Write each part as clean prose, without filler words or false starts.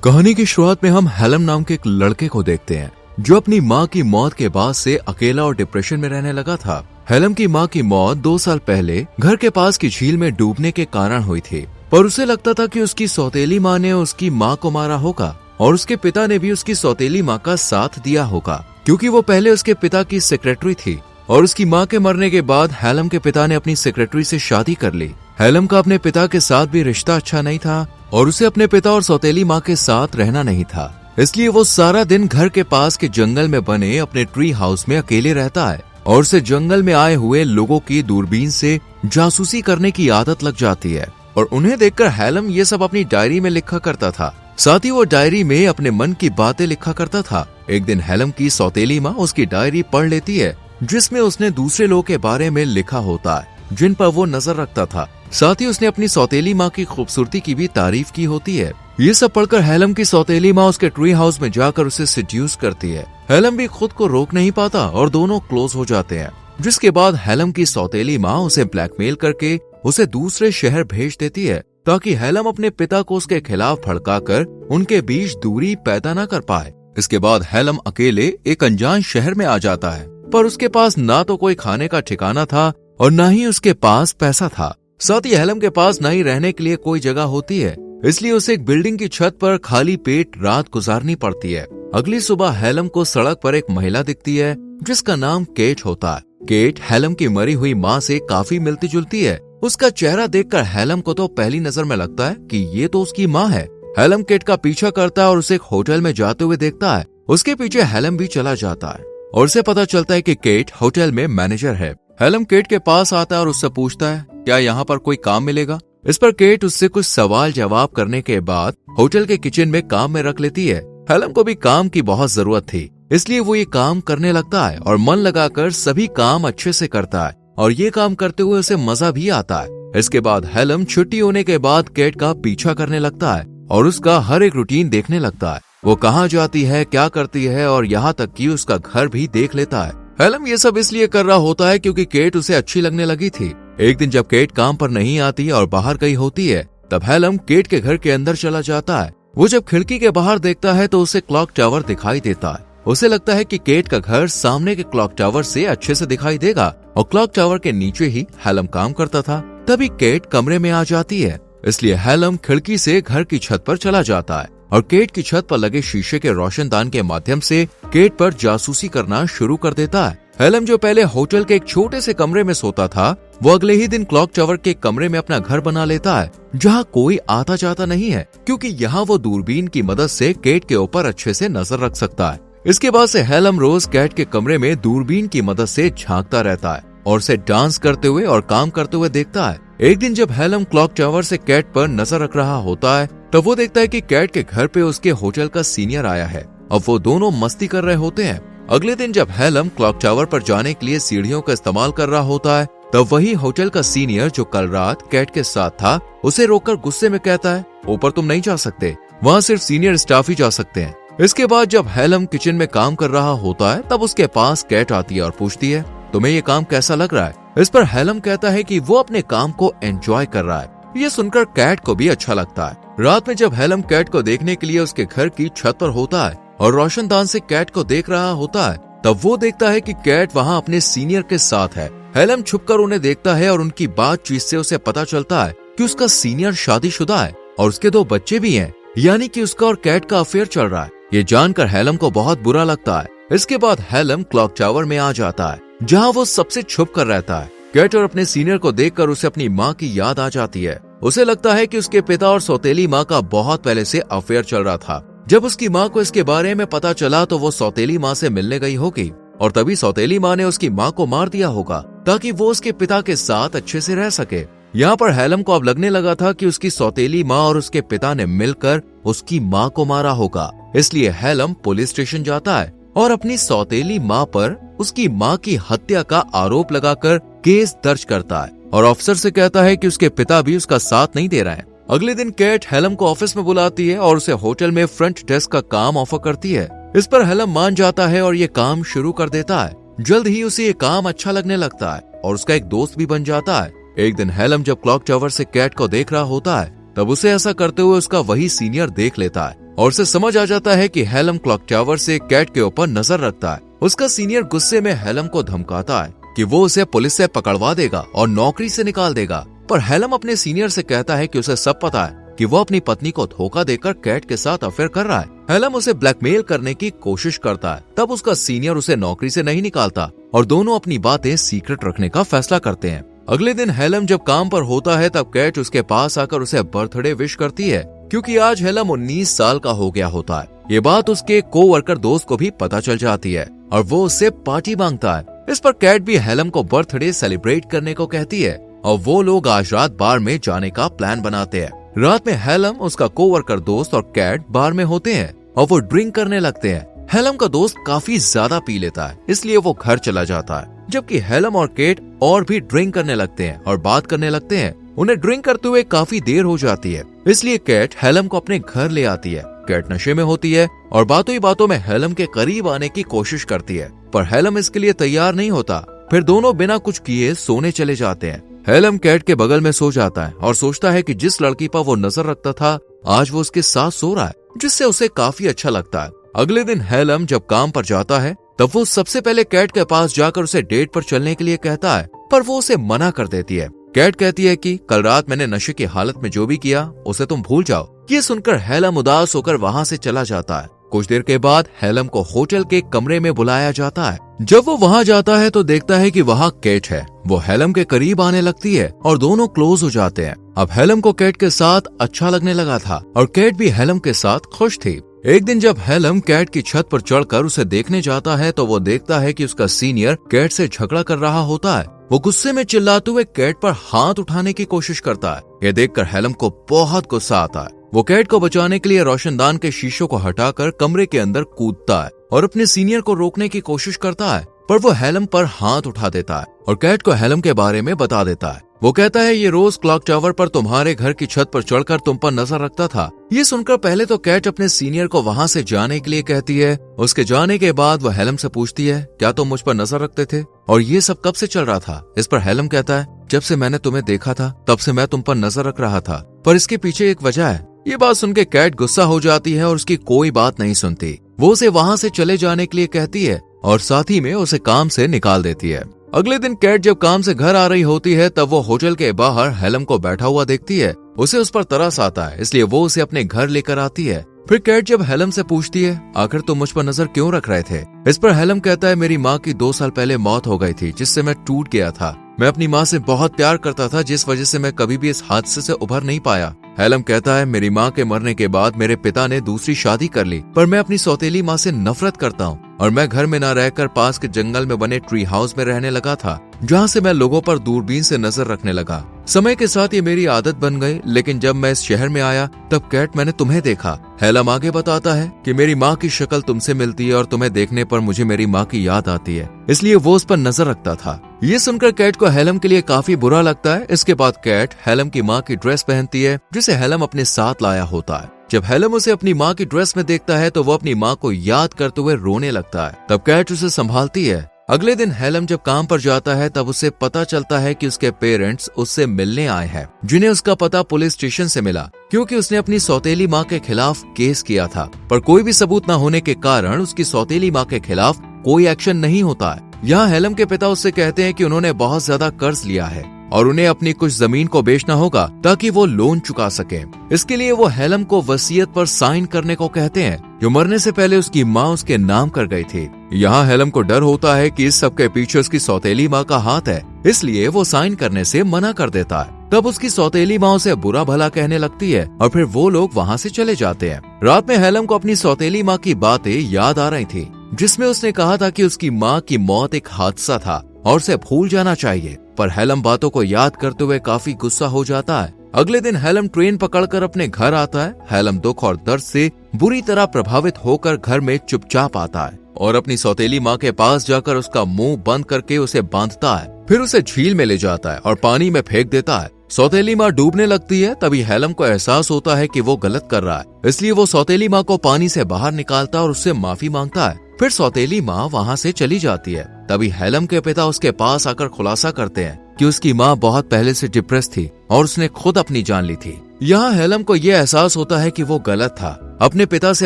कहानी की शुरुआत में हम हेलम नाम के एक लड़के को देखते हैं जो अपनी माँ की मौत के बाद से अकेला और डिप्रेशन में रहने लगा था। हेलम की माँ की मौत 2 साल पहले घर के पास की झील में डूबने के कारण हुई थी, पर उसे लगता था कि उसकी सौतेली माँ ने उसकी माँ को मारा होगा और उसके पिता ने भी उसकी सौतेली माँ का साथ दिया होगा, क्योंकि वो पहले उसके पिता की सेक्रेटरी थी और उसकी माँ के मरने के बाद हेलम के पिता ने अपनी सेक्रेटरी से शादी कर ली। हेलम का अपने पिता के साथ भी रिश्ता अच्छा नहीं था और उसे अपने पिता और सौतेली माँ के साथ रहना नहीं था, इसलिए वो सारा दिन घर के पास के जंगल में बने अपने ट्री हाउस में अकेले रहता है और उसे जंगल में आए हुए लोगों की दूरबीन से जासूसी करने की आदत लग जाती है और उन्हें देखकर हेलम ये सब अपनी डायरी में लिखा करता था। साथ ही वो डायरी में अपने मन की बातें लिखा करता था। एक दिन हेलम की सौतेली माँ उसकी डायरी पढ़ लेती है जिसमें उसने दूसरे लोगों के बारे में लिखा होता है जिन पर वो नजर रखता था। साथ ही उसने अपनी सौतेली माँ की खूबसूरती की भी तारीफ की होती है। ये सब पढ़कर हेलम की सौतेली माँ उसके ट्री हाउस में जाकर उसे सेड्यूस करती है। हेलम भी खुद को रोक नहीं पाता और दोनों क्लोज हो जाते हैं, जिसके बाद हेलम की सौतेली माँ उसे ब्लैकमेल करके उसे दूसरे शहर भेज देती है ताकि हेलम अपने पिता को उसके खिलाफ भड़काकर उनके बीच दूरी पैदा न कर पाए। इसके बाद हेलम अकेले एक अनजान शहर में आ जाता है, पर उसके पास ना तो कोई खाने का ठिकाना था और न ही उसके पास पैसा था। साथ ही हेलम के पास न ही रहने के लिए कोई जगह होती है, इसलिए उसे एक बिल्डिंग की छत पर खाली पेट रात गुजारनी पड़ती है। अगली सुबह हेलम को सड़क पर एक महिला दिखती है जिसका नाम केट होता है। केट हेलम की मरी हुई माँ से काफी मिलती जुलती है। उसका चेहरा देखकर हेलम को तो पहली नजर में लगता है कि ये तो उसकी माँ है। हेलम केट का पीछा करता है और उसे एक होटल में जाते हुए देखता है। उसके पीछे हेलम भी चला जाता है और उसे पता चलता है कि केट होटल में मैनेजर है। हेलम केट के पास आता है और उससे पूछता है क्या यहाँ पर कोई काम मिलेगा। इस पर केट उससे कुछ सवाल जवाब करने के बाद होटल के किचन में काम में रख लेती है। हेलम को भी काम की बहुत जरूरत थी, इसलिए वो ये काम करने लगता है और मन लगाकर सभी काम अच्छे से करता है और ये काम करते हुए उसे मजा भी आता है। इसके बाद हेलम छुट्टी होने के बाद केट का पीछा करने लगता है और उसका हर एक रूटीन देखने लगता है। वो कहाँ जाती है, क्या करती है और यहाँ तक कि उसका घर भी देख लेता है। हेलम ये सब इसलिए कर रहा होता है क्योंकि केट उसे अच्छी लगने लगी थी। एक दिन जब केट काम पर नहीं आती और बाहर गई होती है, तब हेलम केट के घर के अंदर चला जाता है। वो जब खिड़की के बाहर देखता है तो उसे क्लॉक टावर दिखाई देता है। उसे लगता है कि केट का घर सामने के क्लॉक टावर से अच्छे से दिखाई देगा और क्लॉक टावर के नीचे ही हेलम काम करता था। तभी केट कमरे में आ जाती है, इसलिए हेलम खिड़की से घर की छत पर चला जाता है और केट की छत पर लगे शीशे के रोशनदान के माध्यम से केट पर जासूसी करना शुरू कर देता है। हेलम जो पहले होटल के एक छोटे से कमरे में सोता था, वो अगले ही दिन क्लॉक टावर के कमरे में अपना घर बना लेता है जहाँ कोई आता जाता नहीं है, क्योंकि यहाँ वो दूरबीन की मदद से केट के ऊपर अच्छे से नजर रख सकता है। इसके बाद से हेलम रोज केट के कमरे में दूरबीन की मदद से झांकता रहता है और उसे डांस करते हुए और काम करते हुए देखता है। एक दिन जब हेलम क्लॉक टावर से केट पर नजर रख रहा होता है, तब वो देखता है कि केट के घर पे उसके होटल का सीनियर आया है। अब वो दोनों मस्ती कर रहे होते हैं। अगले दिन जब हेलम क्लॉक टावर पर जाने के लिए सीढ़ियों का इस्तेमाल कर रहा होता है, तब वही होटल का सीनियर जो कल रात केट के साथ था, उसे रोककर गुस्से में कहता है ऊपर तुम नहीं जा सकते, वहाँ सिर्फ सीनियर स्टाफ ही जा सकते हैं। इसके बाद जब हेलम किचन में काम कर रहा होता है, तब उसके पास केट आती है और पूछती है तुम्हें ये काम कैसा लग रहा है। इस पर हेलम कहता है कि वो अपने काम को एंजॉय कर रहा है। ये सुनकर केट को भी अच्छा लगता है। रात में जब हेलम केट को देखने के लिए उसके घर की छत पर होता है और रोशनदान से केट को देख रहा होता है, तब वो देखता है कि केट वहाँ अपने सीनियर के साथ है। हेलम छुपकर उन्हें देखता है और उनकी बातचीत से उसे पता चलता है कि उसका सीनियर शादीशुदा है और उसके 2 बच्चे भी हैं, यानी कि उसका और केट का अफेयर चल रहा है। ये जानकर हेलम को बहुत बुरा लगता है। इसके बाद हेलम क्लॉक टावर में आ जाता है जहाँ वो सबसे छुप कर रहता है। केट और अपने सीनियर को देखकर उसे अपनी माँ की याद आ जाती है। उसे लगता है कि उसके पिता और सौतेली माँ का बहुत पहले से अफेयर चल रहा था। जब उसकी माँ को इसके बारे में पता चला तो वो सौतेली माँ से मिलने गई होगी और तभी सौतेली माँ ने उसकी माँ को मार दिया होगा ताकि वो उसके पिता के साथ अच्छे से रह सके। यहाँ पर हेलम को अब लगने लगा था कि उसकी सौतेली माँ और उसके पिता ने मिलकर उसकी माँ को मारा होगा। इसलिए हेलम पुलिस स्टेशन जाता है और अपनी सौतेली माँ पर उसकी माँ की हत्या का आरोप लगाकर केस दर्ज करता है और ऑफिसर से कहता है कि उसके पिता भी उसका साथ नहीं दे रहे हैं। अगले दिन केट हेलम को ऑफिस में बुलाती है और उसे होटल में फ्रंट डेस्क का काम ऑफर करती है। इस पर हेलम मान जाता है और ये काम शुरू कर देता है। जल्द ही उसे ये काम अच्छा लगने लगता है और उसका एक दोस्त भी बन जाता है। एक दिन हेलम जब क्लॉक टावर से केट को देख रहा होता है, तब उसे ऐसा करते हुए उसका वही सीनियर देख लेता है और उसे समझ आ जाता है कि हेलम क्लॉक टावर से कैट के ऊपर नजर रखता है। उसका सीनियर गुस्से में हेलम को धमकाता है कि वो उसे पुलिस से पकड़वा देगा और नौकरी से निकाल देगा, पर हेलम अपने सीनियर से कहता है कि उसे सब पता है कि वो अपनी पत्नी को धोखा देकर कैट के साथ अफेयर कर रहा है। हेलम उसे ब्लैकमेल करने की कोशिश करता है, तब उसका सीनियर उसे नौकरी से नहीं निकालता और दोनों अपनी बातें सीक्रेट रखने का फैसला करते हैं। अगले दिन हेलम जब काम पर होता है तब कैट उसके पास आकर उसे बर्थडे विश करती है, क्योंकि आज हेलम 19 साल का हो गया होता है। ये बात उसके कोवर्कर दोस्त को भी पता चल जाती है और वो उससे पार्टी मांगता है। इस पर कैट भी हेलम को बर्थडे सेलिब्रेट करने को कहती है और वो लोग आज रात बार में जाने का प्लान बनाते हैं। रात में हेलम, उसका कोवर्कर दोस्त और कैट बार में होते हैं और वो ड्रिंक करने लगते हैं। हेलम का दोस्त काफी ज्यादा पी लेता है, इसलिए वो घर चला जाता है, जबकि हेलम और केट और भी ड्रिंक करने लगते हैं और बात करने लगते हैं। उन्हें ड्रिंक करते हुए काफी देर हो जाती है, इसलिए केट हेलम को अपने घर ले आती है। केट नशे में होती है और बातों ही बातों में हेलम के करीब आने की कोशिश करती है, पर हेलम इसके लिए तैयार नहीं होता। फिर दोनों बिना कुछ किए सोने चले जाते हैं। हेलम कैट के बगल में सो जाता है और सोचता है कि जिस लड़की पर वो नजर रखता था आज वो उसके साथ सो रहा है, जिससे उसे काफी अच्छा लगता है। अगले दिन हेलम जब काम पर जाता है तब वो सबसे पहले कैट के पास जाकर उसे डेट पर चलने के लिए कहता है, पर वो उसे मना कर देती है। कैट कहती है कि कल रात मैंने नशे की हालत में जो भी किया उसे तुम भूल जाओ। ये सुनकर हेलम उदास होकर वहाँ से चला जाता है। कुछ देर के बाद हेलम को होटल के कमरे में बुलाया जाता है। जब वो वहाँ जाता है तो देखता है कि वहाँ केट है। वो हेलम के करीब आने लगती है और दोनों क्लोज हो जाते हैं। अब हेलम को केट के साथ अच्छा लगने लगा था और केट भी हेलम के साथ खुश थी। एक दिन जब हेलम कैट की छत पर चढ़कर उसे देखने जाता है तो वो देखता है कि उसका सीनियर कैट से झगड़ा कर रहा होता है। वो गुस्से में चिल्लाते हुए कैट पर हाथ उठाने की कोशिश करता है। ये देखकर हेलम को बहुत गुस्सा आता है। वो कैट को बचाने के लिए रोशनदान के शीशों को हटाकर कमरे के अंदर कूदता है और अपने सीनियर को रोकने की कोशिश करता है, पर वो हेलम पर हाथ उठा देता है और कैट को हेलम के बारे में बता देता है। वो कहता है ये रोज क्लॉक टावर पर तुम्हारे घर की छत पर चढ़कर तुम पर नजर रखता था। ये सुनकर पहले तो कैट अपने सीनियर को वहाँ से जाने के लिए कहती है। उसके जाने के बाद वो हेलम से पूछती है, क्या तुम मुझ पर नजर रखते थे और ये सब कब से चल रहा था? इस पर हेलम कहता है, जब से मैंने तुम्हें देखा था तब से मैं तुम पर नजर रख रहा था, पर इसके पीछे एक वजह है। ये बात सुनकर कैट गुस्सा हो जाती है और उसकी कोई बात नहीं सुनती। वो उसे वहाँ से चले जाने के लिए कहती है और साथ ही में उसे काम से निकाल देती है। अगले दिन कैट जब काम से घर आ रही होती है तब वो होटल के बाहर हेलम को बैठा हुआ देखती है। उसे उस पर तरस आता है, इसलिए वो उसे अपने घर लेकर आती है। फिर कैट जब हेलम से पूछती है, आखिर तुम मुझ पर नजर क्यों रख रहे थे? इस पर हेलम कहता है, मेरी माँ की 2 साल पहले मौत हो गई थी, जिससे मैं टूट गया था। मैं अपनी माँ से बहुत प्यार करता था, जिस वजह से मैं कभी भी इस हादसे से उभर नहीं पाया। हेलम कहता है, मेरी माँ के मरने के बाद मेरे पिता ने दूसरी शादी कर ली, पर मैं अपनी सौतेली माँ से नफरत करता हूँ और मैं घर में न रहकर पास के जंगल में बने ट्री हाउस में रहने लगा था, जहाँ से मैं लोगों पर दूरबीन से नजर रखने लगा। समय के साथ ये मेरी आदत बन गई, लेकिन जब मैं इस शहर में आया तब कैट मैंने तुम्हें देखा। हेलम आगे बताता है कि मेरी माँ की शक्ल तुमसे मिलती है और तुम्हें देखने पर मुझे मेरी माँ की याद आती है, इसलिए वो उस पर नजर रखता था। ये सुनकर कैट को हेलम के लिए काफी बुरा लगता है। इसके बाद कैट हेलम की माँ की ड्रेस पहनती है, जिसे हेलम अपने साथ लाया होता है। जब हेलम उसे अपनी माँ की ड्रेस में देखता है तो वो अपनी माँ को याद करते हुए रोने लगता है। तब कैट उसे संभालती है। अगले दिन हेलम जब काम पर जाता है तब उसे पता चलता है कि उसके पेरेंट्स उससे मिलने आए हैं, जिन्हें उसका पता पुलिस स्टेशन से मिला, क्योंकि उसने अपनी सौतेली माँ के खिलाफ केस किया था, पर कोई भी सबूत न होने के कारण उसकी सौतेली माँ के खिलाफ कोई एक्शन नहीं होता है। यहाँ हेलम के पिता उससे कहते हैं कि उन्होंने बहुत ज्यादा कर्ज लिया है और उन्हें अपनी कुछ जमीन को बेचना होगा ताकि वो लोन चुका सके। इसके लिए वो हेलम को वसीयत पर साइन करने को कहते हैं, जो मरने से पहले उसकी माँ उसके नाम कर गई थी। यहाँ हेलम को डर होता है कि इस सब के पीछे उसकी सौतेली माँ का हाथ है, इसलिए वो साइन करने से मना कर देता है। तब उसकी सौतेली माँ उसे बुरा भला कहने लगती है और फिर वो लोग वहाँ से चले जाते हैं। रात में हेलम को अपनी सौतेली माँ की बातें याद आ रही थी, जिसमें उसने कहा था कि उसकी माँ की मौत एक हादसा था और उसे भूल जाना चाहिए, पर हेलम बातों को याद करते हुए काफी गुस्सा हो जाता है। अगले दिन हेलम ट्रेन पकड़कर अपने घर आता है। हेलम दुख और दर्द से बुरी तरह प्रभावित होकर घर में चुपचाप आता है और अपनी सौतेली माँ के पास जाकर उसका मुंह बंद करके उसे बांधता है। फिर उसे झील में ले जाता है और पानी में फेंक देता है। सौतेली माँ डूबने लगती है। तभी हेलम को एहसास होता है कि वो गलत कर रहा है, इसलिए वो सौतेली माँ को पानी से बाहर निकालता है और उससे माफी मांगता है। फिर सौतेली माँ वहाँ से चली जाती है। तभी हेलम के पिता उसके पास आकर खुलासा करते हैं कि उसकी माँ बहुत पहले से डिप्रेस थी और उसने खुद अपनी जान ली थी। यहाँ हेलम को ये एहसास होता है कि वो गलत था अपने पिता से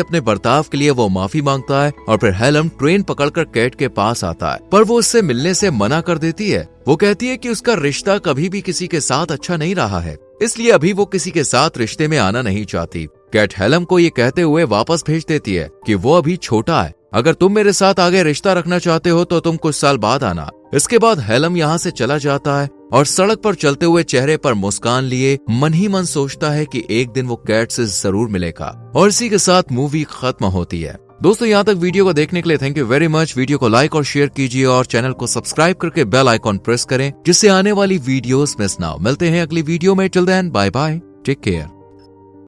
अपने बर्ताव के लिए वो माफी मांगता है और फिर हेलम ट्रेन पकड़कर कैट के पास आता है, पर वो उससे मिलने से मना कर देती है। वो कहती है कि उसका रिश्ता कभी भी किसी के साथ अच्छा नहीं रहा है, इसलिए अभी वो किसी के साथ रिश्ते में आना नहीं चाहती। कैट हेलम को ये कहते हुए वापस भेज देती है कि वो अभी छोटा है, अगर तुम मेरे साथ आगे रिश्ता रखना चाहते हो तो तुम कुछ साल बाद आना। इसके बाद हेलम यहाँ से चला जाता है और सड़क पर चलते हुए चेहरे पर मुस्कान लिए मन ही मन सोचता है कि एक दिन वो कैट से जरूर मिलेगा। और इसी के साथ मूवी खत्म होती है। दोस्तों, यहाँ तक वीडियो को देखने के लिए thank you very much. Video को लाइक और शेयर कीजिए और चैनल को सब्सक्राइब करके बेल आइकॉन प्रेस करें, जिससे आने वाली वीडियोस मिस ना हो। मिलते हैं अगली वीडियो में। Till then bye bye, take care.